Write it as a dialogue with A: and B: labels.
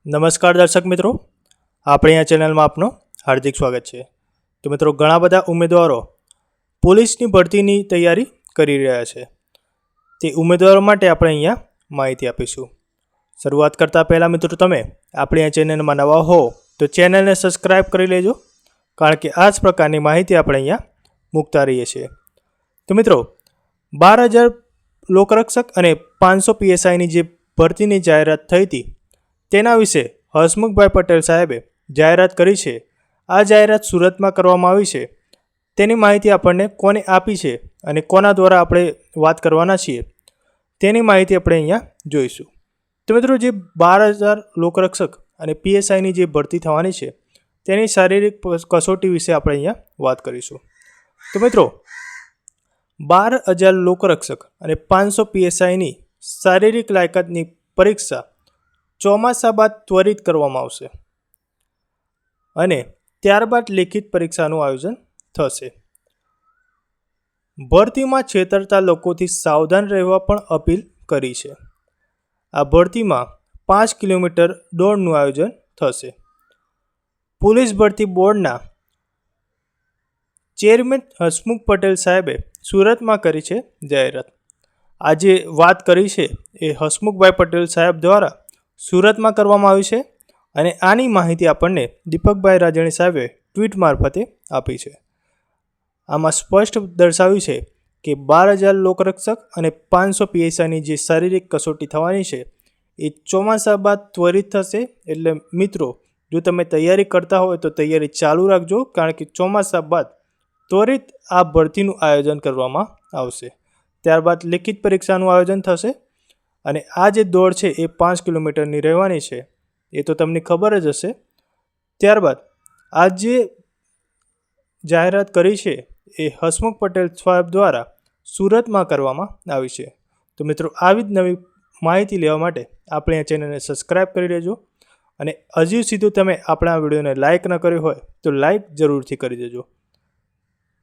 A: નમસ્કાર દર્શક મિત્રો, આપણે આ ચેનલમાં આપનું હાર્દિક સ્વાગત છે। તો મિત્રો, ઘણા બધા ઉમેદવારો પોલીસની ભરતીની તૈયારી કરી રહ્યા છે। તે ઉમેદવારો માટે આપણે અહીંયા માહિતી આપીશું। શરૂઆત કરતાં પહેલાં મિત્રો, તમે આપણી આ ચેનલમાં નવા હો તો ચેનલને સબસ્ક્રાઈબ કરી લેજો, કારણ કે આ જ પ્રકારની માહિતી આપણે અહીંયા મૂકતા રહીએ છીએ। તો મિત્રો, 12,000 લોકરક્ષક અને 500 PSIની જે ભરતીની જાહેરાત થઈ હતી તેના વિશે હસમુખભાઈ પટેલ સાહેબે જાહેરાત કરી છે। આ જાહેરાત સુરતમાં કરવામાં આવી છે, તેની માહિતી આપણને કોને આપી છે અને કોના દ્વારા આપણે વાત કરવાના છીએ તેની માહિતી આપણે અહીંયા જોઈશું। તો મિત્રો, જે 12,000 લોકરક્ષક અને PSIની જે ભરતી થવાની છે તેની શારીરિક કસોટી વિશે આપણે અહીંયા વાત કરીશું। તો મિત્રો, 12,000 લોકરક્ષક અને 500 PSIની શારીરિક લાયકાતની પરીક્ષા ચોમાસા બાદ ત્વરિત કરવામાં આવશે અને ત્યારબાદ લેખિત પરીક્ષાનું આયોજન થશે। ભરતીમાં છેતરતા લોકોથી સાવધાન રહેવા પણ અપીલ કરી છે। આ ભરતીમાં 5 કિલોમીટર દોડનું આયોજન થશે। પોલીસ ભરતી બોર્ડના ચેરમેન હસમુખ પટેલ સાહેબે સુરતમાં કરી છે જાહેરાત। આજે વાત કરી છે એ હસમુખભાઈ પટેલ સાહેબ દ્વારા સુરતમાં કરવામાં આવી છે અને આની માહિતી આપણને દીપકભાઈ રાજાણી સાહેબે ટ્વીટ મારફતે આપી છે। આમાં સ્પષ્ટ દર્શાવ્યું છે કે 12,000 લોકરક્ષક અને 500 PSIની જે શારીરિક કસોટી થવાની છે એ ચોમાસા બાદ ત્વરિત થશે। એટલે મિત્રો, જો તમે તૈયારી કરતા હોય તો તૈયારી ચાલુ રાખજો, કારણ કે ચોમાસા બાદ ત્વરિત આ ભરતીનું આયોજન કરવામાં આવશે। ત્યારબાદ લેખિત પરીક્ષાનું આયોજન થશે અને આ જે દોડ છે એ 5 કિલોમીટરની રહેવાની છે, એ તો તમને ખબર જ હશે। ત્યારબાદ આ જે જાહેરાત કરી છે એ હસમુખ પટેલ સાહેબ દ્વારા સુરતમાં કરવામાં આવી છે। તો મિત્રો, આવી જ નવી માહિતી લેવા માટે આપણે આ ચેનલને સબસ્ક્રાઈબ કરી લેજો અને હજી સુધી તમે આપણા વિડીયોને લાઇક ન કર્યો હોય તો લાઇક જરૂરથી કરી દેજો।